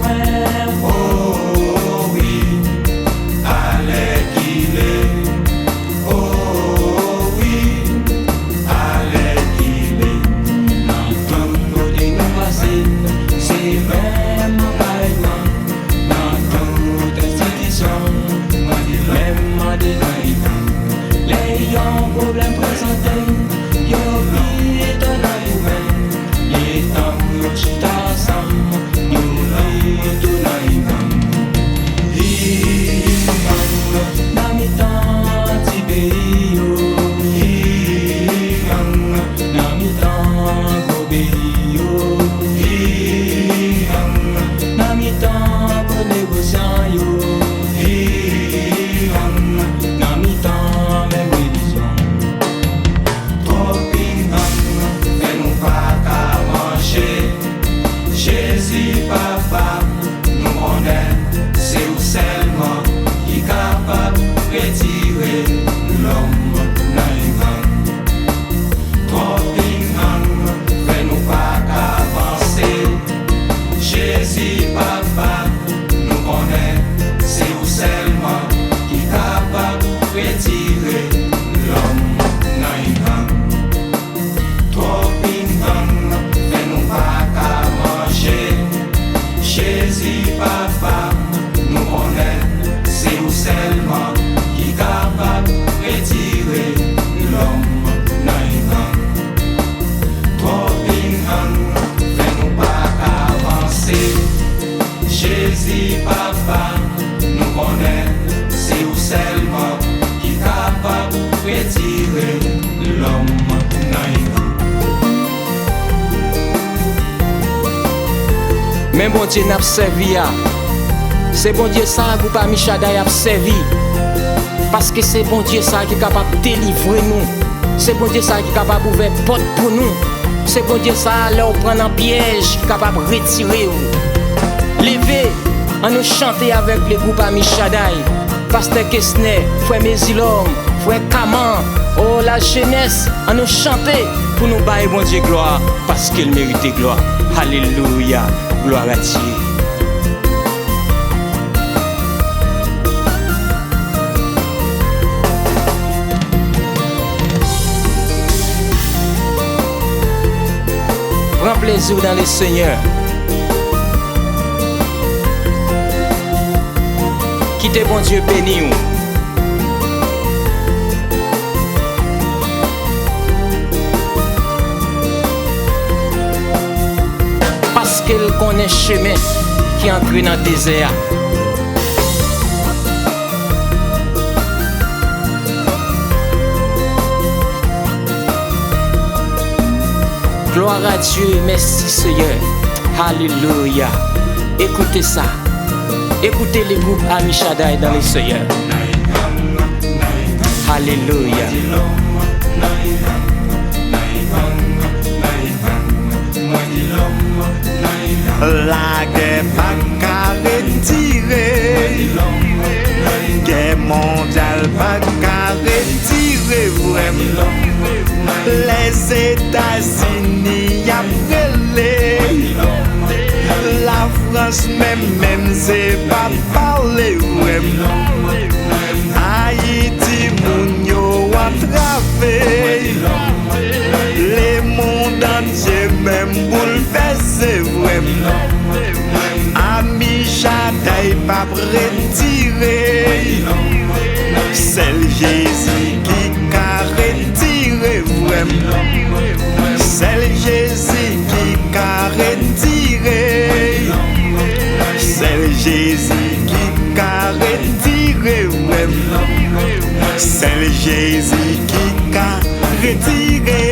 besoin. Oh oui, allez qu'il est. Oh oui, allez qu'il est. Dans tout côté nous passer, c'est même pareil. Dans toute institution, même des naïfs. Les problèmes présentés, yo vit dans la nouvelle. Les temps, yo chita ensemble, yo vit tout naïfs. Dans mes temps, petit pays, yo. Dans mes temps, gros pays, yo. Dans mes temps, pour négociant, yo. Dans mes temps, même religion. Trop pingan, fais-nous pas qu'à manger. Jésus, papa, nous connaît, c'est où seulement qui est capable de retirer l'homme naïvement. Trop pingan, fais-nous pas qu'avancer. Jésus, papa, nous connaît, c'est où seulement qui est capable de retirer l'homme naïvement. Trop pingan, fais-nous pas qu'à manger. Jésus, papa, nous connaît, c'est où seulement qui est capable de retirer l'homme naïvement. Trop pingan, fais-nous pas qu'avancer. Jésus, papa, nous connaît, c'est où seulement qui est capable de retirer l'homme naïvement. Mais bon Dieu n'a pas servi. C'est bon Dieu ça que pas Michadaï a servi. Parce que c'est bon Dieu ça qui est capable de délivrer nous. C'est bon Dieu ça qui est capable d'ouvrir porte pour nous. C'est bon Dieu ça là prendre un piège qui est capable de retirer nous. Levez, on nous chanter avec le groupe Michadaï. Pasteur Kessner, frère Mézilom, frère Kaman, oh la jeunesse, on nous chanter pour nous bailler bon Dieu gloire parce qu'il mérite gloire. Alléluia, gloire à Dieu. Prends plaisir dans le Seigneur. Quittez bon Dieu béni. Parce qu'elle connaît le chemin qui entre dans le désert. Gloire à Dieu, merci Seigneur. Alléluia. Écoutez ça. Écoutez les groupes Michadaï dans les Seigneur. Alléluia. La guerre pas qu'à retirer. Guerre mondiale pas qu'à retirer vraiment. Les États-Unis a brûlé. La France même c'est pas parler vraiment. Haïti moun yo a travé. Les mondes entiers même bouleversé vraiment. Michadaï pas retirer. C'est le Jésus qui a retiré vraiment. C'est le Jésus qui a retiré. C'est le Jésus qui a retiré vraiment. C'est le Jésus qui a retiré.